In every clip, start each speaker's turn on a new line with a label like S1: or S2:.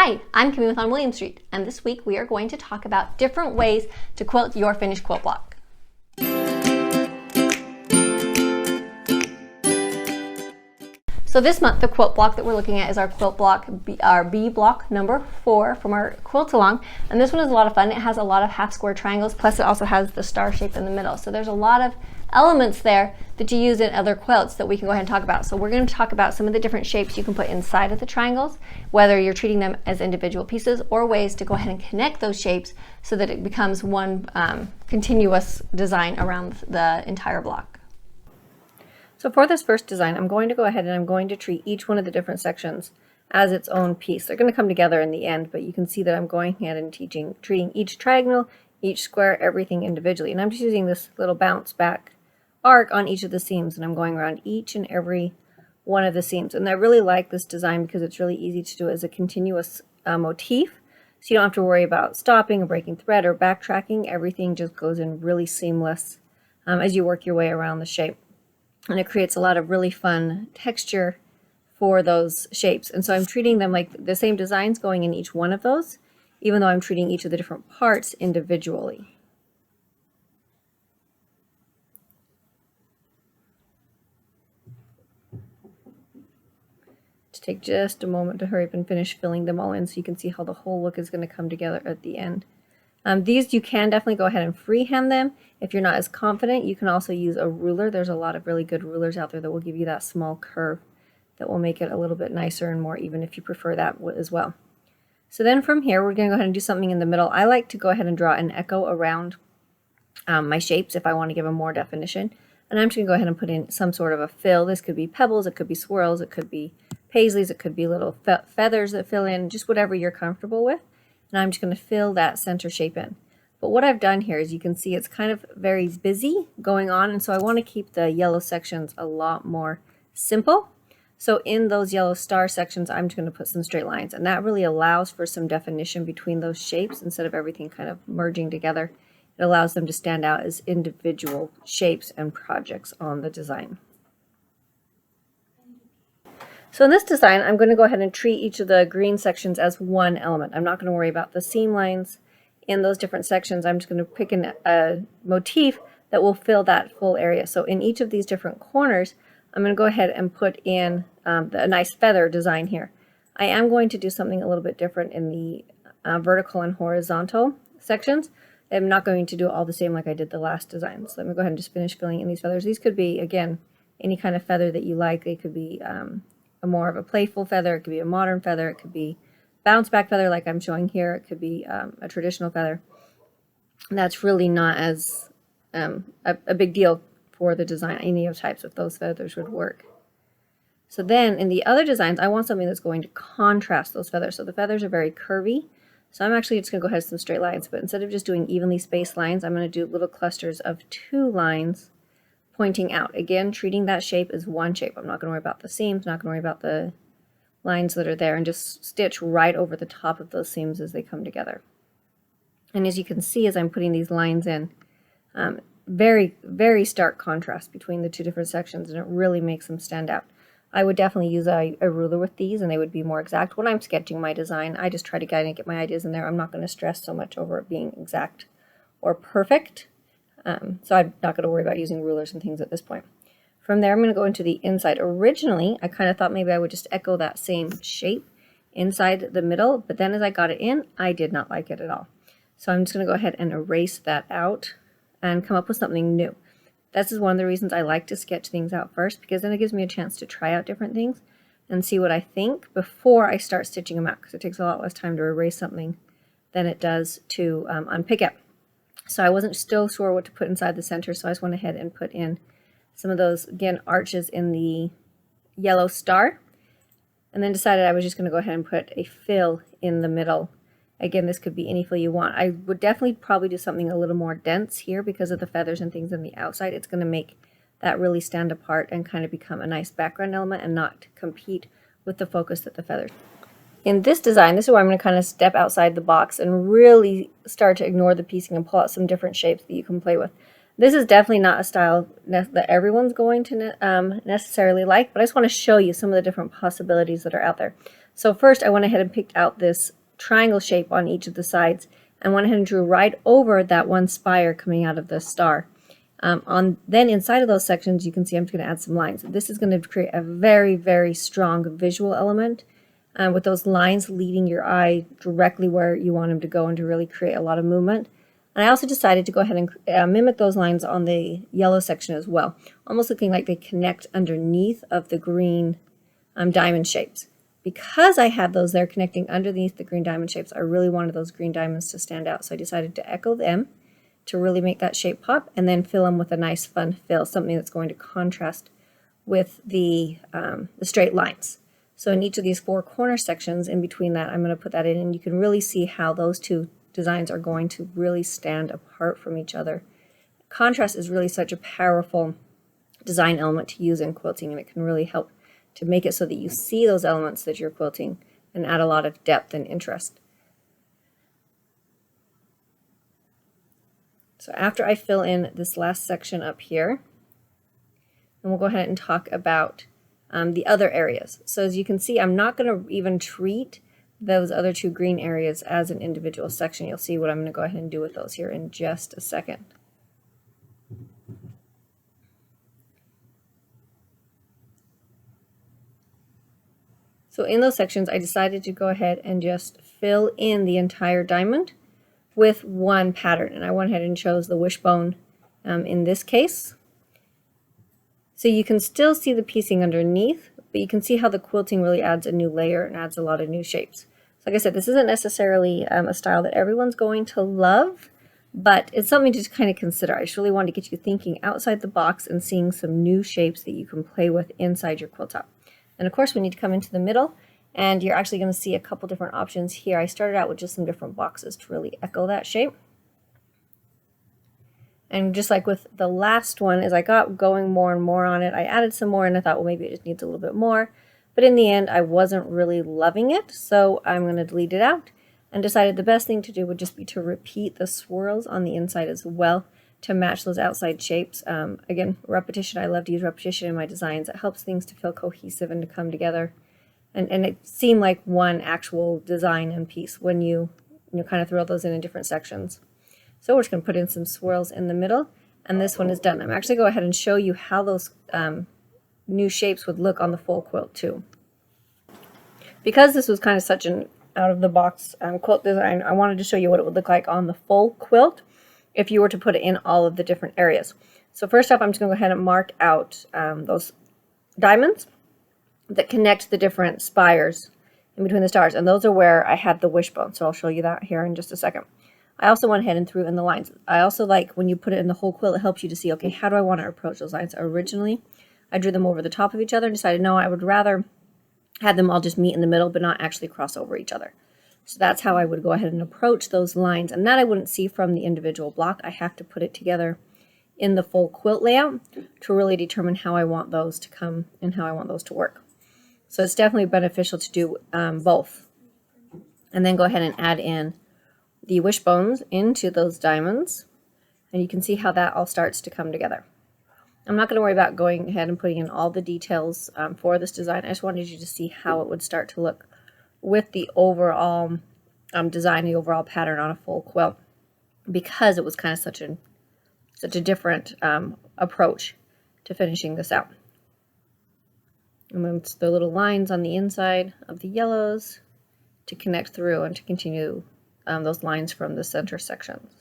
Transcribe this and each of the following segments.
S1: Hi, I'm Camille on William Street, and this week we are going to talk about different ways to quilt your finished quilt block. So this month, the quilt block that we're looking at is our quilt block, our B block number 4 from our quilt along. And this one is a lot of fun. It has a lot of half square triangles, plus it also has the star shape in the middle. So there's a lot of elements there that you use in other quilts that we can go ahead and talk about. So we're going to talk about some of the different shapes you can put inside of the triangles, whether you're treating them as individual pieces or ways to go ahead and connect those shapes so that it becomes one continuous design around the entire block. So for this first design, I'm going to go ahead and I'm going to treat each one of the different sections as its own piece. They're going to come together in the end, but you can see that I'm going ahead and treating each triangle, each square, everything individually. And I'm just using this little bounce back arc on each of the seams, and I'm going around each and every one of the seams. And I really like this design because it's really easy to do as a continuous motif, so you don't have to worry about stopping or breaking thread or backtracking. Everything just goes in really seamless as you work your way around the shape. And it creates a lot of really fun texture for those shapes. And so I'm treating them like the same designs going in each one of those, even though I'm treating each of the different parts individually. Take just a moment to hurry up and finish filling them all in so you can see how the whole look is going to come together at the end. These you can definitely go ahead and freehand them. If you're not as confident, you can also use a ruler. There's a lot of really good rulers out there that will give you that small curve that will make it a little bit nicer and more even if you prefer that as well. So then from here, we're going to go ahead and do something in the middle. I like to go ahead and draw an echo around my shapes if I want to give them more definition. And I'm just going to go ahead and put in some sort of a fill. This could be pebbles, it could be swirls, it could be paisleys, it could be little feathers that fill in, just whatever you're comfortable with. And I'm just going to fill that center shape in. But what I've done here is you can see it's kind of very busy going on, and so I want to keep the yellow sections a lot more simple. So in those yellow star sections, I'm just going to put some straight lines, and that really allows for some definition between those shapes instead of everything kind of merging together. It allows them to stand out as individual shapes and projects on the design. So in this design, I'm going to go ahead and treat each of the green sections as one element. I'm not going to worry about the seam lines in those different sections. I'm just going to pick a motif that will fill that full area. So in each of these different corners, I'm going to go ahead and put in a nice feather design here. I am going to do something a little bit different in the vertical and horizontal sections. I'm not going to do it all the same like I did the last design. So let me go ahead and just finish filling in these feathers. These could be, again, any kind of feather that you like. They could be more of a playful feather, it could be a modern feather, it could be bounce back feather like I'm showing here, it could be a traditional feather. That's really not as a big deal for the design. Any of types of those feathers would work. So then in the other designs, I want something that's going to contrast those feathers. So the feathers are very curvy, so I'm actually just going to go ahead with some straight lines, but instead of just doing evenly spaced lines, I'm going to do little clusters of 2 lines pointing out. Again, treating that shape as one shape. I'm not going to worry about the seams, not going to worry about the lines that are there, and just stitch right over the top of those seams as they come together. And as you can see, as I'm putting these lines in, very, very stark contrast between the two different sections, and it really makes them stand out. I would definitely use a ruler with these, and they would be more exact. When I'm sketching my design, I just try to kind of get my ideas in there. I'm not going to stress so much over it being exact or perfect. So I'm not going to worry about using rulers and things at this point. From there, I'm going to go into the inside. Originally, I kind of thought maybe I would just echo that same shape inside the middle, but then as I got it in, I did not like it at all. So I'm just going to go ahead and erase that out and come up with something new. This is one of the reasons I like to sketch things out first, because then it gives me a chance to try out different things and see what I think before I start stitching them out, because it takes a lot less time to erase something than it does to unpick it. So I wasn't still sure what to put inside the center, so I just went ahead and put in some of those, again, arches in the yellow star, and then decided I was just going to go ahead and put a fill in the middle. Again, this could be any fill you want. I would definitely probably do something a little more dense here because of the feathers and things on the outside. It's going to make that really stand apart and kind of become a nice background element and not compete with the focus that the feathers. In this design, this is where I'm going to kind of step outside the box and really start to ignore the piecing and pull out some different shapes that you can play with. This is definitely not a style that everyone's going to necessarily like, but I just want to show you some of the different possibilities that are out there. So first I went ahead and picked out this triangle shape on each of the sides and went ahead and drew right over that one spire coming out of the star. Then inside of those sections, you can see I'm just going to add some lines. This is going to create a very, very strong visual element with those lines leading your eye directly where you want them to go and to really create a lot of movement. And I also decided to go ahead and mimic those lines on the yellow section as well, almost looking like they connect underneath of the green diamond shapes. Because I had those there connecting underneath the green diamond shapes, I really wanted those green diamonds to stand out. So I decided to echo them to really make that shape pop, and then fill them with a nice fun fill, something that's going to contrast with the straight lines. So in each of these 4 corner sections in between that, I'm going to put that in, and you can really see how those 2 designs are going to really stand apart from each other. Contrast is really such a powerful design element to use in quilting, and it can really help to make it so that you see those elements that you're quilting and add a lot of depth and interest. So after I fill in this last section up here, and we'll go ahead and talk about the other areas. So as you can see, I'm not going to even treat those other 2 green areas as an individual section. You'll see what I'm going to go ahead and do with those here in just a second. So in those sections, I decided to go ahead and just fill in the entire diamond with one pattern, and I went ahead and chose the wishbone in this case. So you can still see the piecing underneath, but you can see how the quilting really adds a new layer and adds a lot of new shapes. So like I said, this isn't necessarily a style that everyone's going to love, but it's something to kind of consider. I just really wanted to get you thinking outside the box and seeing some new shapes that you can play with inside your quilt top. And of course, we need to come into the middle, and you're actually going to see a couple different options here. I started out with just some different boxes to really echo that shape. And just like with the last one, as I got going more and more on it, I added some more, and I thought, well, maybe it just needs a little bit more. But in the end, I wasn't really loving it, so I'm going to delete it out, and decided the best thing to do would just be to repeat the swirls on the inside as well to match those outside shapes. Again, repetition. I love to use repetition in my designs. It helps things to feel cohesive and to come together. And it seemed like one actual design and piece when you kind of throw those in different sections. So we're just going to put in some swirls in the middle, and this one is done. I'm actually going to go ahead and show you how those new shapes would look on the full quilt too. Because this was kind of such an out-of-the-box quilt design, I wanted to show you what it would look like on the full quilt if you were to put it in all of the different areas. So first off, I'm just going to go ahead and mark out those diamonds that connect the different spires in between the stars, and those are where I had the wishbone, so I'll show you that here in just a second. I also went ahead and threw in the lines. I also like when you put it in the whole quilt, it helps you to see, okay, how do I want to approach those lines? Originally, I drew them over the top of each other and decided, no, I would rather have them all just meet in the middle but not actually cross over each other. So that's how I would go ahead and approach those lines, and that I wouldn't see from the individual block. I have to put it together in the full quilt layout to really determine how I want those to come and how I want those to work. So it's definitely beneficial to do both. And then go ahead and add in the wishbones into those diamonds, and you can see how that all starts to come together. I'm not going to worry about going ahead and putting in all the details for this design. I just wanted you to see how it would start to look with the overall design, the overall pattern on a full quilt, because it was kind of such a different approach to finishing this out. And then it's the little lines on the inside of the yellows to connect through and to continue those lines from the center sections.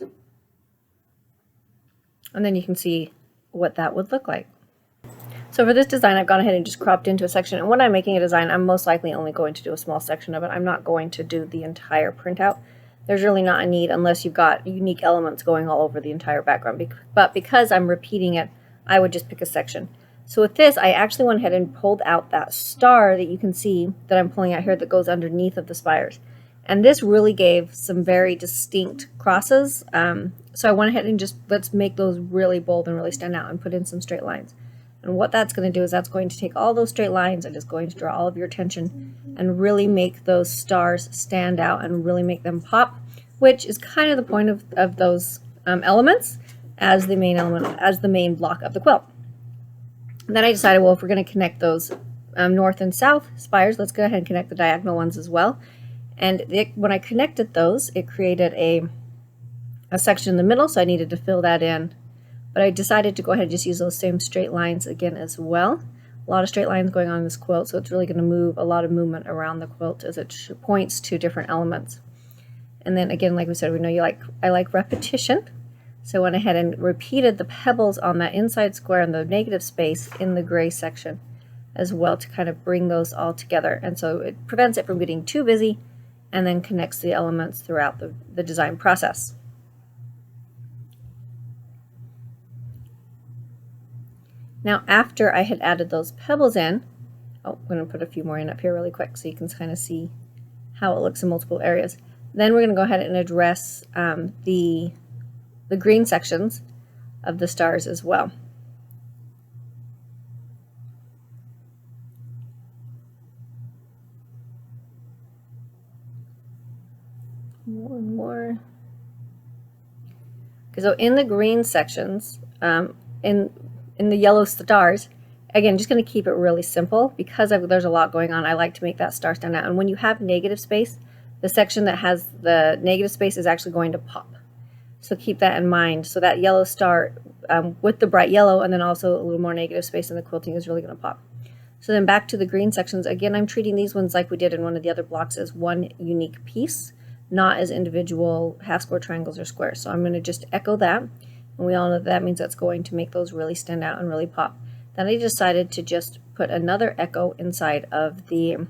S1: And then you can see what that would look like. So for this design, I've gone ahead and just cropped into a section. And when I'm making a design, I'm most likely only going to do a small section of it. I'm not going to do the entire printout. There's really not a need unless you've got unique elements going all over the entire background. But because I'm repeating it, I would just pick a section. So with this, I actually went ahead and pulled out that star that you can see that I'm pulling out here that goes underneath of the spires. And this really gave some very distinct crosses. So I went ahead and just, let's make those really bold and really stand out and put in some straight lines. And what that's going to do is that's going to take all those straight lines and is going to draw all of your attention and really make those stars stand out and really make them pop, which is kind of the point of those elements as the main element, as the main block of the quilt. And then I decided, well, if we're going to connect those north and south spires. Let's go ahead and connect the diagonal ones as well. And when I connected those, it created a section in the middle, so I needed to fill that in. But I decided to go ahead and just use those same straight lines again as well. A lot of straight lines going on in this quilt, so it's really going to move a lot of movement around the quilt as it points to different elements. And then again, like we said, we know I like repetition. So I went ahead and repeated the pebbles on that inside square and the negative space in the gray section as well to kind of bring those all together. And so it prevents it from getting too busy and then connects the elements throughout the design process. Now after I had added those pebbles in, I'm going to put a few more in up here really quick so you can kind of see how it looks in multiple areas. Then we're going to go ahead and address the green sections of the stars as well. One more. Okay, so in the green sections, in the yellow stars, again, just going to keep it really simple because there's a lot going on. I like to make that star stand out. And when you have negative space, the section that has the negative space is actually going to pop. So keep that in mind. So that yellow star with the bright yellow and then also a little more negative space in the quilting is really going to pop. So then back to the green sections. Again, I'm treating these ones like we did in one of the other blocks as one unique piece, not as individual half square triangles or squares. So I'm going to just echo that. And we all know that means that's going to make those really stand out and really pop. Then I decided to just put another echo inside of the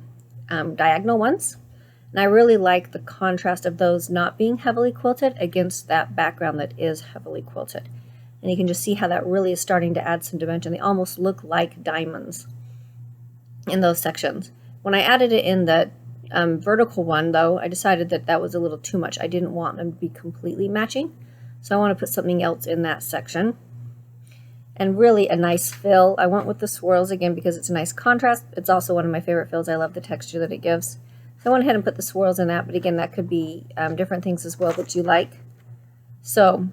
S1: diagonal ones. And I really like the contrast of those not being heavily quilted against that background that is heavily quilted. And you can just see how that really is starting to add some dimension. They almost look like diamonds in those sections. When I added it in the vertical one, though, I decided that that was a little too much. I didn't want them to be completely matching. So I want to put something else in that section. And really a nice fill. I went with the swirls again because it's a nice contrast. It's also one of my favorite fills. I love the texture that it gives. So I went ahead and put the swirls in that, but again, that could be different things as well that you like. So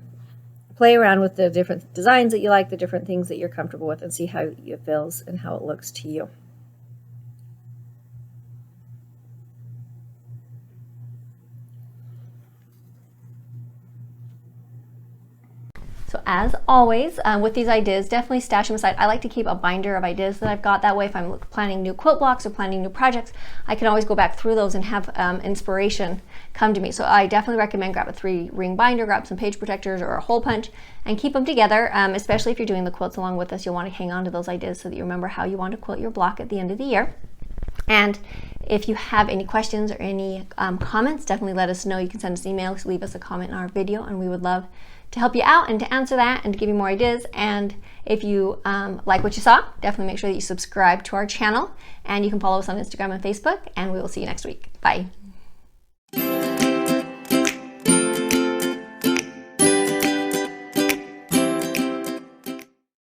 S1: play around with the different designs that you like, the different things that you're comfortable with, and see how it feels and how it looks to you. So as always, with these ideas, definitely stash them aside. I like to keep a binder of ideas that I've got. That way, if I'm planning new quilt blocks or planning new projects, I can always go back through those and have inspiration come to me. So I definitely recommend grab a 3-ring binder, grab some page protectors or a hole punch, and keep them together, especially if you're doing the quilts along with us. You'll want to hang on to those ideas so that you remember how you want to quilt your block at the end of the year. And if you have any questions or any comments, definitely let us know. You can send us emails, leave us a comment in our video, and we would love to help you out and to answer that and to give you more ideas. And if you like what you saw, definitely make sure that you subscribe to our channel, and you can follow us on Instagram and Facebook, and we will see you next week. Bye.